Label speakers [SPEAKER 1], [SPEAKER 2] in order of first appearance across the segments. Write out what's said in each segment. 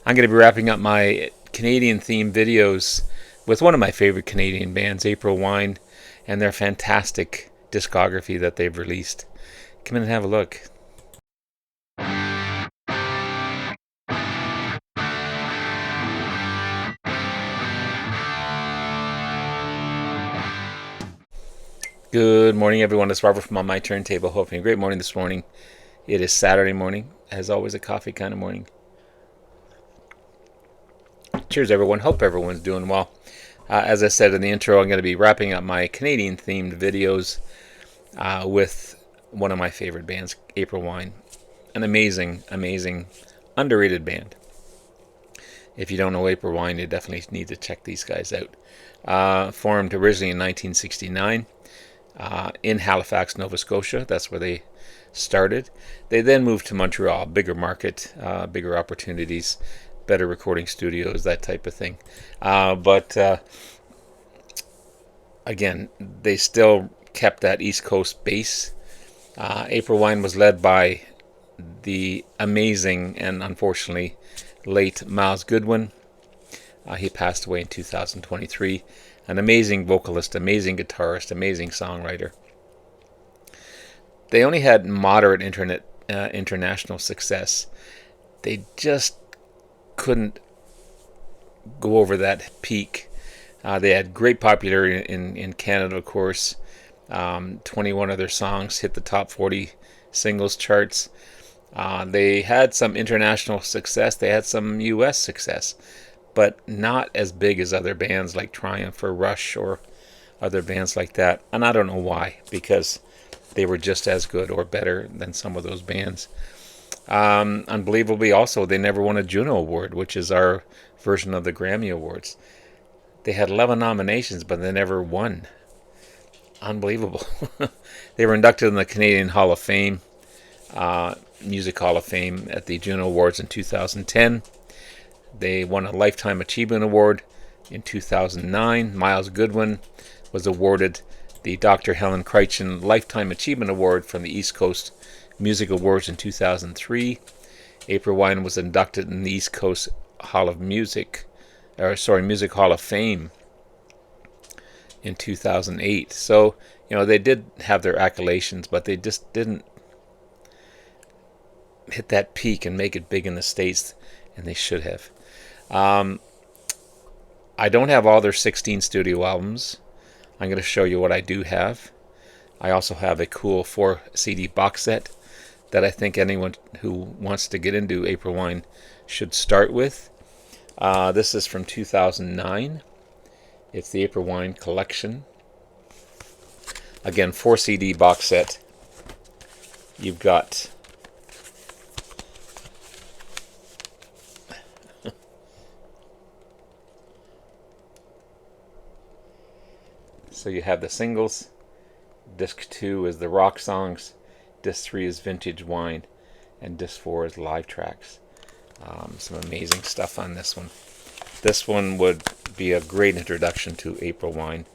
[SPEAKER 1] I'm going to be wrapping up my Canadian-themed videos with one of my favorite Canadian bands, April Wine, and their fantastic discography that they've released. Come in and have a look. Good morning, everyone. It's Robert from On My Turntable. Hope you had a great morning this morning. It is Saturday morning, as always, a coffee kind of morning. Cheers, everyone. Hope everyone's doing well. As I said in the intro, I'm going to be wrapping up my Canadian-themed videos with one of my favorite bands, April Wine. An amazing, underrated band. If you don't know April Wine, you definitely need to check these guys out. Formed originally in 1969 in Halifax, Nova Scotia. That's where they started. They then moved to Montreal, bigger market, bigger opportunities, better recording studios, that type of thing. But again, they still kept that East Coast base. April Wine was led by the amazing and unfortunately late Myles Goodwyn. He passed away in 2023. An amazing vocalist, amazing guitarist, amazing songwriter. They only had moderate international success. They just couldn't go over that peak. They had great popularity in Canada, of course. 21 of their songs hit the top 40 singles charts. They had some international success. They had some U.S. success, but not as big as other bands like Triumph or Rush or other bands like that. And I don't know why, because they were just as good or better than some of those bands. Unbelievably, also, they never won a Juno Award, which is our version of the Grammy Awards. They had 11 nominations, but they never won. Unbelievable. They were inducted in the Canadian Hall of Fame, Music Hall of Fame, at the Juno Awards in 2010. They won a Lifetime Achievement Award in 2009. Myles Goodwyn was awarded the Dr. Helen Creighton Lifetime Achievement Award from the East Coast Music Awards in 2003. April Wine was inducted in the East Coast Music Hall of Fame in 2008. So, they did have their accolations, but they just didn't hit that peak and make it big in the States, and they should have. I don't have all their 16 studio albums. I'm going to show you what I do have. I also have a cool 4 CD box set that I think anyone who wants to get into April Wine should start with. This is from 2009. It's the April Wine Collection. Again, 4 CD box set. You've got so you have the singles. Disc 2 is the rock songs. Disc 3 is vintage wine. And Disc 4 is live tracks. Some amazing stuff on this one. This one would be a great introduction to April Wine.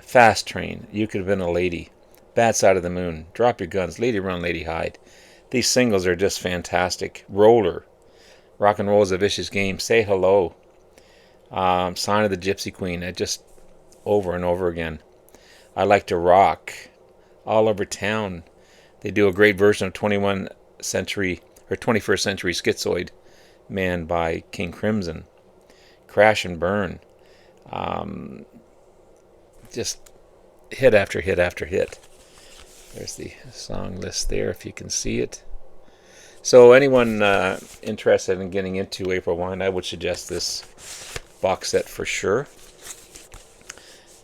[SPEAKER 1] Fast Train, You Could Have Been a Lady, Bad Side of the Moon, Drop Your Guns, Lady Run, Lady Hide. These singles are just fantastic. Roller, Rock and Roll is a Vicious Game, Say Hello, Sign of the Gypsy Queen. Just over and over again. I Like to Rock, All Over Town. They do a great version of 21st Century Schizoid Man by King Crimson. Crash and Burn. Just hit after hit after hit. There's the song list there, if you can see it. So anyone interested in getting into April Wine, I would suggest this box set for sure.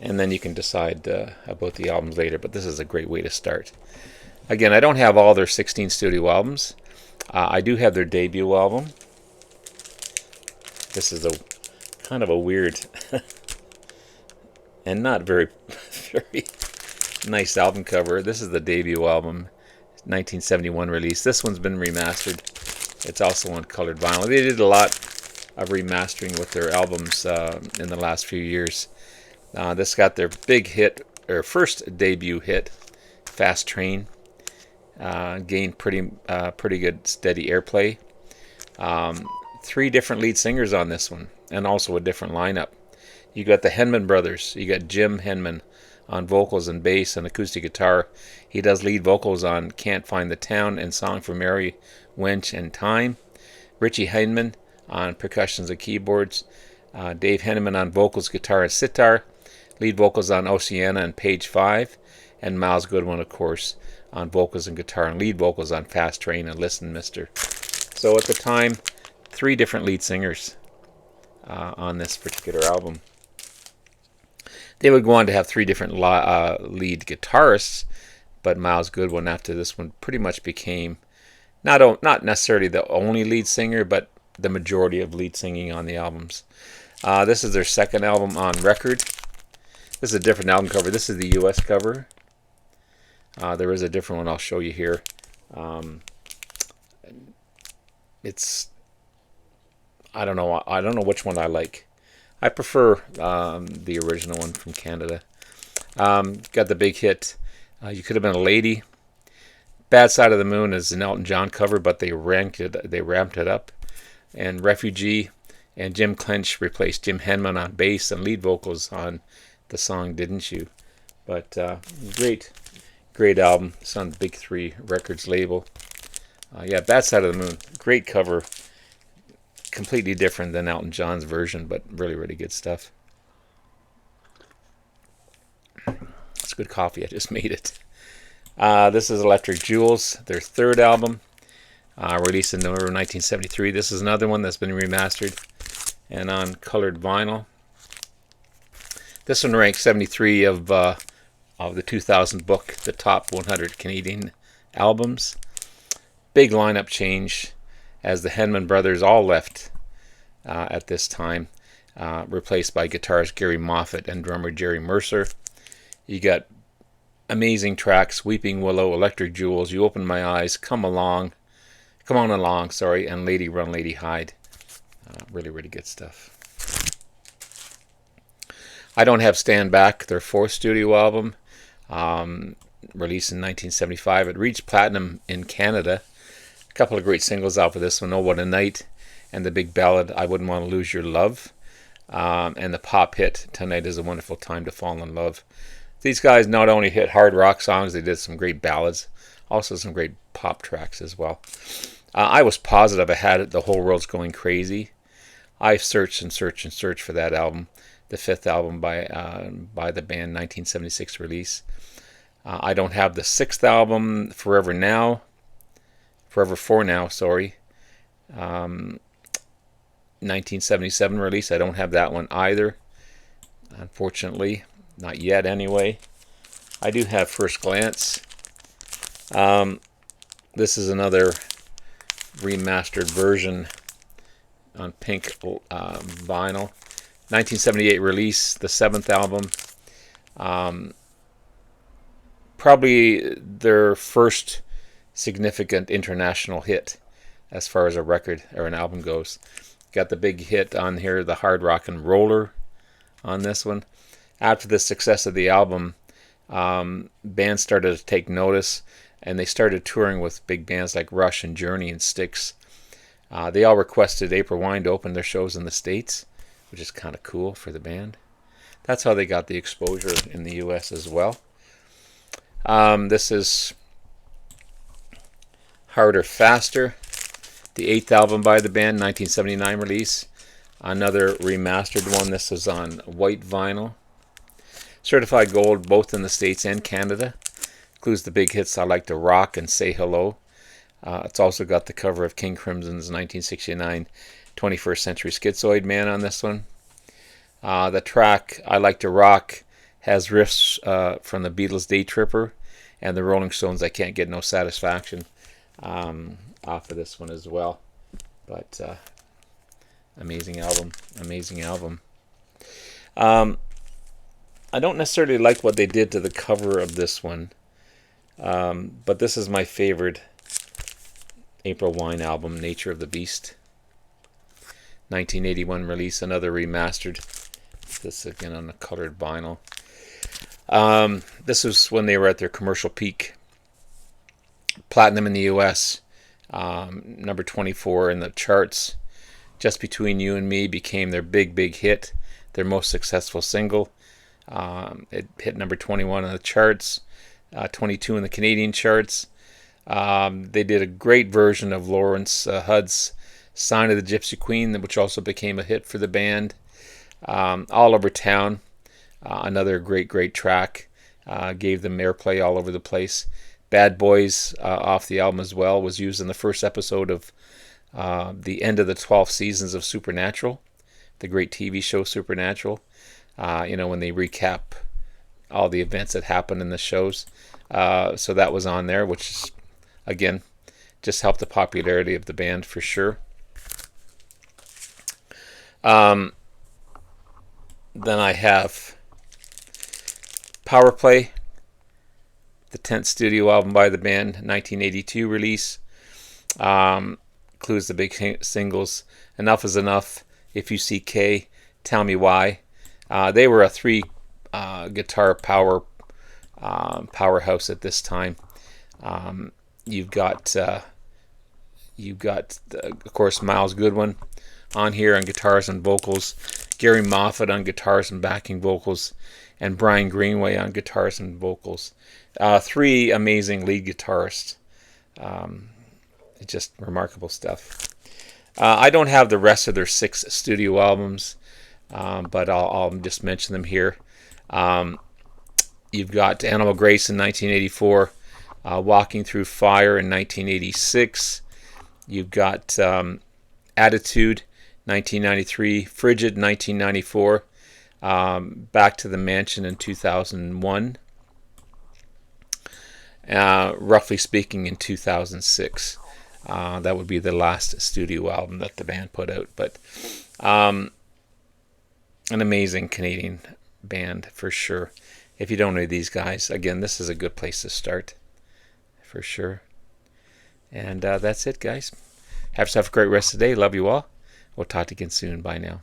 [SPEAKER 1] And then you can decide about the albums later, but this is a great way to start. Again, I don't have all their 16 studio albums. I do have their debut album. This is a kind of a weird and not very nice album cover. This is the debut album, 1971 release. This one's been remastered. It's also on colored vinyl. They did a lot of remastering with their albums in the last few years. This got their big hit, or first debut hit, Fast Train. Gained pretty good steady airplay. 3 different lead singers on this one, and also a different lineup. You got the Henman brothers. You got Jim Henman on vocals and bass and acoustic guitar. He does lead vocals on Can't Find the Town and Song for Mary, Wench, and Time. Richie Henman on percussions and keyboards. Dave Henneman on vocals, guitar, and sitar. Lead vocals on Oceana and Page 5. And Myles Goodwyn, of course, on vocals and guitar, and lead vocals on Fast Train and Listen Mister. So at the time, 3 different lead singers on this particular album. They would go on to have 3 different lead guitarists, but Myles Goodwyn after this one pretty much became not necessarily the only lead singer, but the majority of lead singing on the albums. This is their second album on record. This is a different album cover. This is the US cover. There is a different one I'll show you here. I don't know which one I like. I prefer the original one from Canada. Got the big hit, You Could Have Been a Lady. Bad Side of the Moon is an Elton John cover, but they ramped it up. And Refugee and Jim Clench replaced Jim Henman on bass and lead vocals on the song Didn't You. But great album. It's on the Big 3 Records label. Bad Side of the Moon, great cover. Completely different than Elton John's version, but really, really good stuff. It's good coffee. I just made it. This is Electric Jewels, their third album, released in November 1973. This is another one that's been remastered and on colored vinyl. This one ranks 73 of the 2000 book, the top 100 Canadian albums. Big lineup change, as the Henman brothers all left at this time, replaced by guitarist Gary Moffat and drummer Jerry Mercer. You got amazing tracks: Weeping Willow, Electric Jewels, You Open My Eyes, Come On Along, and Lady Run, Lady Hide. Really, really good stuff. I Don't Have Stand Back, their fourth studio album, released in 1975. It reached platinum in Canada. A couple of great singles out of this one: Oh What a Night, and the big ballad I Wouldn't Want to Lose Your Love, and the pop hit Tonight Is a Wonderful Time to Fall in Love. These guys not only hit hard rock songs, they did some great ballads, also some great pop tracks as well. I was positive I had it, The Whole World's Going Crazy. I searched and searched for that album, the fifth album by the band, 1976 release. I don't have the sixth album, Forever For Now, 1977 release. I don't have that one either, unfortunately. Not yet, anyway. I do have First Glance. This is another remastered version on pink vinyl. 1978 release, the seventh album. Probably their first significant international hit as far as a record or an album goes. Got the big hit on here, the Hard Rock and Roller, on this one. After the success of the album, bands started to take notice, and they started touring with big bands like Rush and Journey and Styx. They all requested April Wine to open their shows in the States, which is kind of cool for the band. That's how they got the exposure in the US as well. This is Harder, Faster, the eighth album by the band, 1979 release. Another remastered one. This is on white vinyl. Certified gold both in the States and Canada. Includes the big hits I Like to Rock and Say Hello. It's also got the cover of King Crimson's 1969 21st Century Schizoid Man on this one. The track I Like to Rock has riffs from the Beatles' Day Tripper and the Rolling Stones' I Can't Get No Satisfaction off of this one as well. But amazing album. I don't necessarily like what they did to the cover of this one, but this is my favorite April Wine album, Nature of the Beast. 1981 release, another remastered. This again on a colored vinyl. This was when they were at their commercial peak. Platinum in the US, number 24 in the charts. Just Between You and Me became their big hit, their most successful single. It hit number 21 on the charts, 22 in the Canadian charts. They did a great version of Lawrence Hudd's Sign of the Gypsy Queen, which also became a hit for the band. All Over Town, another great track, gave them airplay all over the place. Bad Boys, off the album as well, was used in the first episode of the end of the 12 seasons of Supernatural, the great TV show Supernatural. When they recap all the events that happened in the shows. So that was on there, which is, again, just helped the popularity of the band for sure. Then I have Power Play, the 10th studio album by the band, 1982 release. Includes the big singles Enough Is Enough, If You See K, Tell Me Why. They were a 3 guitar powerhouse at this time. You've got of course, Myles Goodwyn on here on guitars and vocals, Gary Moffat on guitars and backing vocals, and Brian Greenway on guitars and vocals. 3 amazing lead guitarists. Just remarkable stuff. I don't have the rest of their 6 studio albums, but I'll just mention them here. You've got Animal Grace in 1984, Walking Through Fire in 1986. You've got Attitude, 1993, Frigid, 1994, Back to the Mansion in 2001, Roughly Speaking in 2006. That would be the last studio album that the band put out. But an amazing Canadian band for sure. If you don't know these guys, again, this is a good place to start for sure. And that's it, guys. Have yourself a great rest of the day. Love you all. We'll talk to you again soon. Bye now.